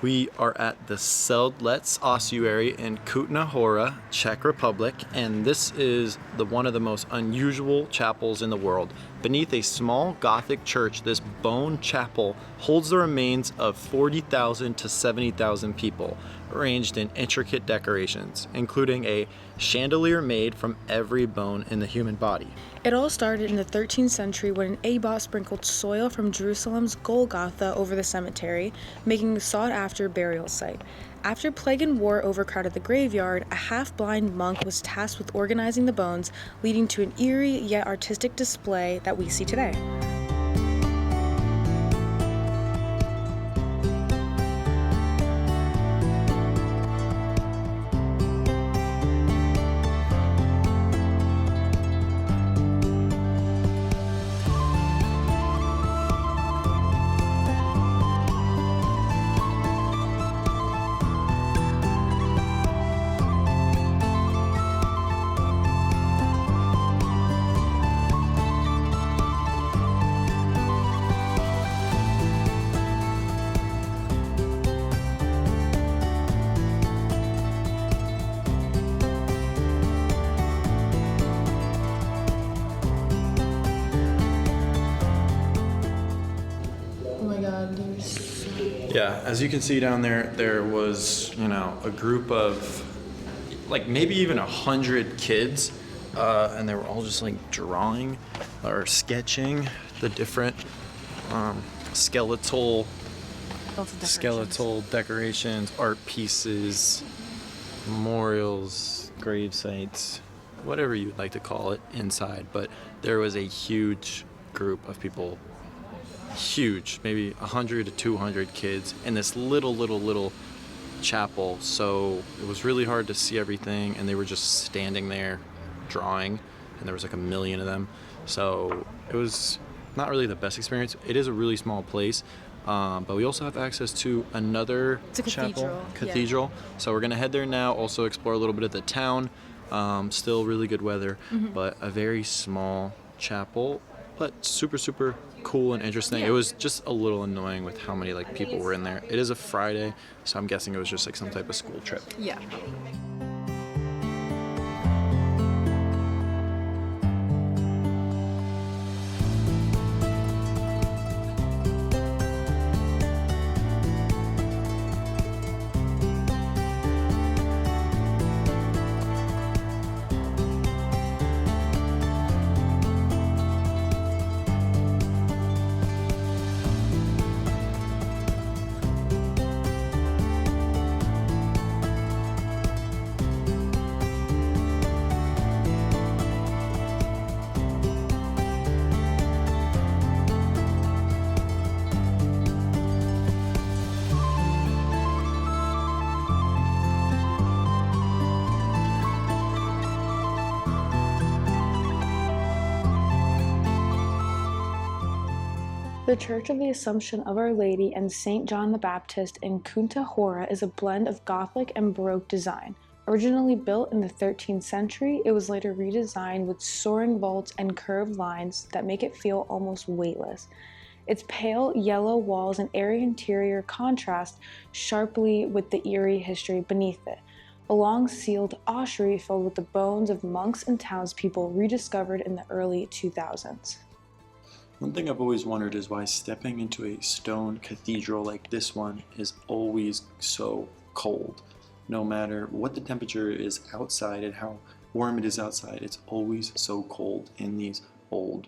We are at the Sedlec Ossuary in Kutná Hora, Czech Republic, and this is one of the most unusual chapels in the world. Beneath a small Gothic church, this bone chapel holds the remains of 40,000 to 70,000 people, arranged in intricate decorations, including a chandelier made from every bone in the human body. It all started in the 13th century when an abbot sprinkled soil from Jerusalem's Golgotha over the cemetery, making a sought-after burial site. After plague and war overcrowded the graveyard, a half-blind monk was tasked with organizing the bones, leading to an eerie yet artistic display that we see today. Yeah, as you can see down there, there was, a group of maybe even 100 kids, and they were all just drawing or sketching the different skeletal decorations, art pieces, memorials, grave sites, whatever you would like to call it inside. But there was a huge group of people, huge, maybe 100 to 200 kids in this little chapel. So it was really hard to see everything, and they were just standing there drawing, and there was a million of them. So it was not really the best experience. It is a really small place, but we also have access to another cathedral. So we're gonna head there now, also explore a little bit of the town. Still really good weather, but a very small chapel, but super cool and interesting. It was just a little annoying with how many people were in there. It is a Friday, so I'm guessing it was just some type of school trip. Yeah. The Church of the Assumption of Our Lady and St. John the Baptist in Kutná Hora is a blend of Gothic and Baroque design. Originally built in the 13th century, it was later redesigned with soaring vaults and curved lines that make it feel almost weightless. Its pale yellow walls and airy interior contrast sharply with the eerie history beneath it. A long sealed ossuary filled with the bones of monks and townspeople rediscovered in the early 2000s. One thing I've always wondered is why stepping into a stone cathedral like this one is always so cold. No matter what the temperature is outside and how warm it is outside, it's always so cold in these old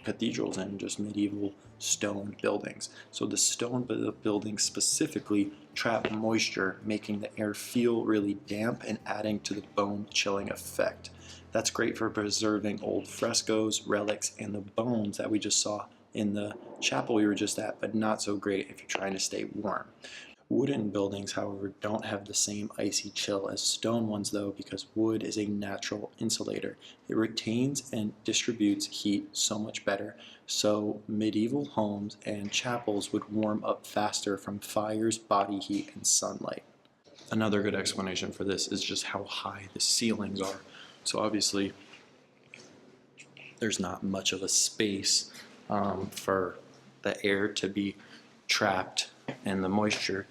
cathedrals and just medieval stone buildings. So the stone buildings specifically trap moisture, making the air feel really damp and adding to the bone-chilling effect. That's great for preserving old frescoes, relics, and the bones that we just saw in the chapel we were just at, but not so great if you're trying to stay warm. Wooden buildings, however, don't have the same icy chill as stone ones though, because wood is a natural insulator. It retains and distributes heat so much better, so medieval homes and chapels would warm up faster from fires, body heat, and sunlight. Another good explanation for this is just how high the ceilings are. So obviously there's not much of a space for the air to be trapped and the moisture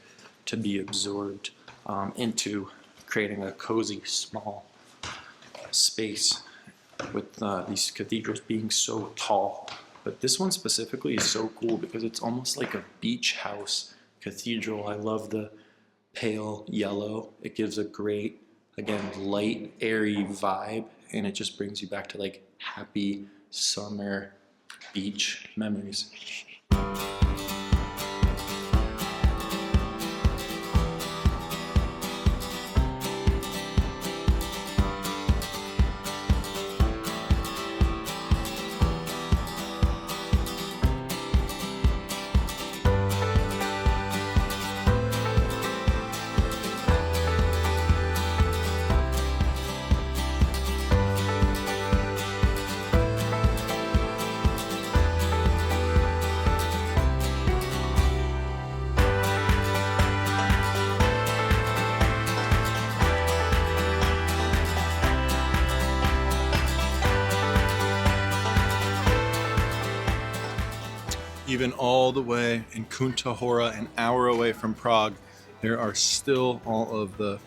to be absorbed into creating a cozy, small space with these cathedrals being so tall. But this one specifically is so cool because it's almost like a beach house cathedral. I love the pale yellow. It gives a great, again, light, airy vibe, and it just brings you back to like happy summer beach memories. Even all the way in Kutná Hora, an hour away from Prague, there are still all of the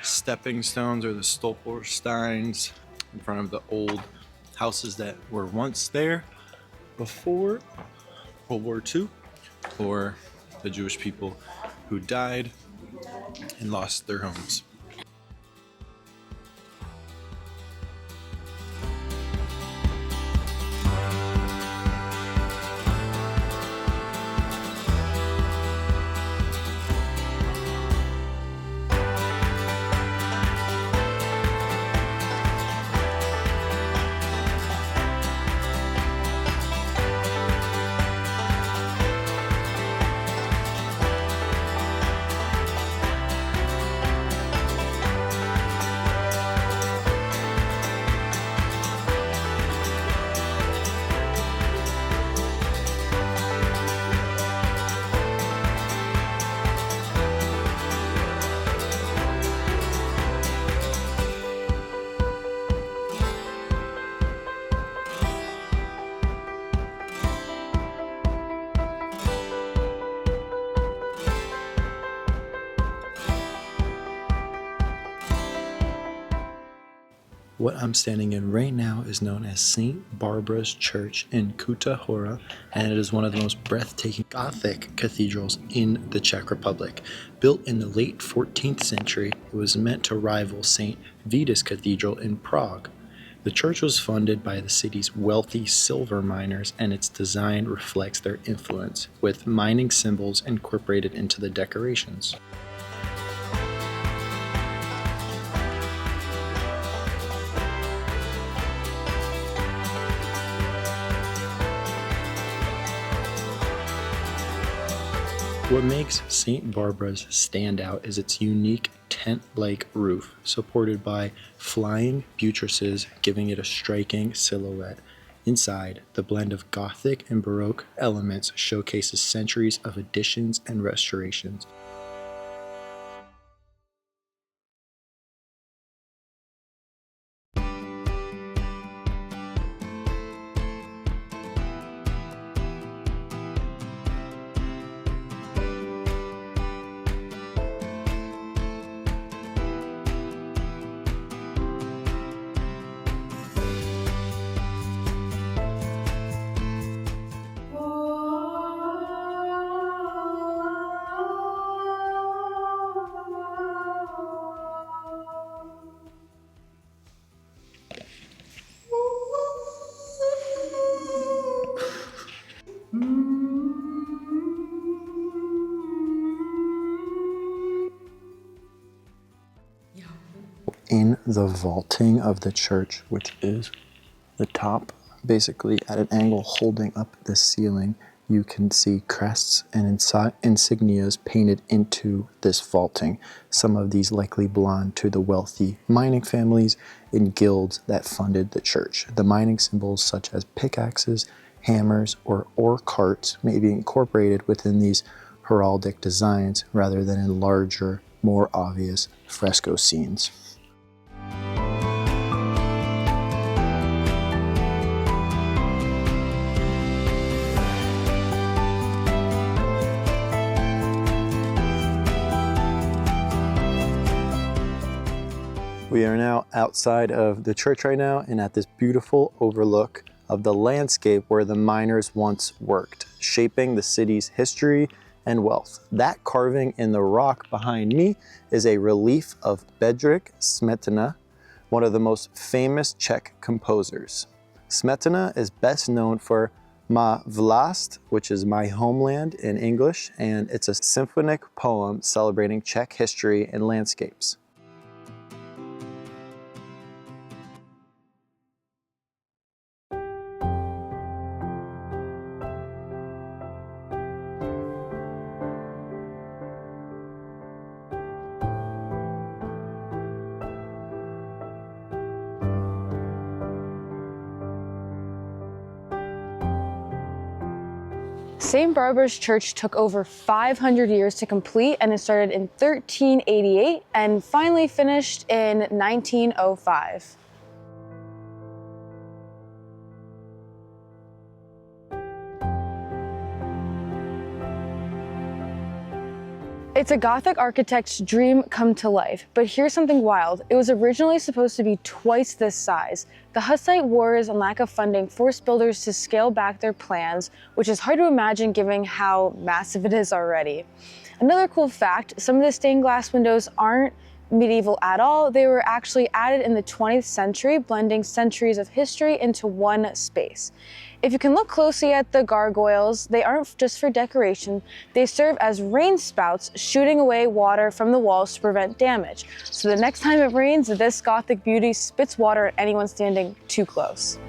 stepping stones or the stolpersteins in front of the old houses that were once there before World War II, or the Jewish people who died and lost their homes. What I'm standing in right now is known as St. Barbara's Church in Kutná Hora, and it is one of the most breathtaking Gothic cathedrals in the Czech Republic. Built in the late 14th century, it was meant to rival St. Vitus Cathedral in Prague. The church was funded by the city's wealthy silver miners, and its design reflects their influence, with mining symbols incorporated into the decorations. What makes St. Barbara's stand out is its unique tent-like roof, supported by flying buttresses, giving it a striking silhouette. Inside, the blend of Gothic and Baroque elements showcases centuries of additions and restorations. In the vaulting of the church, which is the top, basically at an angle holding up the ceiling, you can see crests and insignias painted into this vaulting. Some of these likely belong to the wealthy mining families and guilds that funded the church. The mining symbols such as pickaxes, hammers, or ore carts may be incorporated within these heraldic designs rather than in larger, more obvious fresco scenes. We are now outside of the church right now and at this beautiful overlook of the landscape where the miners once worked, shaping the city's history and wealth. That carving in the rock behind me is a relief of Bedřich Smetana, one of the most famous Czech composers. Smetana is best known for Má vlast, which is my homeland in English, and it's a symphonic poem celebrating Czech history and landscapes. St. Barbara's Church took over 500 years to complete, and it started in 1388 and finally finished in 1905. It's a Gothic architect's dream come to life, but here's something wild. It was originally supposed to be twice this size. The Hussite wars and lack of funding forced builders to scale back their plans, which is hard to imagine given how massive it is already. Another cool fact, some of the stained glass windows aren't medieval at all. They were actually added in the 20th century, blending centuries of history into one space. If you can look closely at the gargoyles, they aren't just for decoration. They serve as rain spouts, shooting away water from the walls to prevent damage. So the next time it rains, this Gothic beauty spits water at anyone standing too close.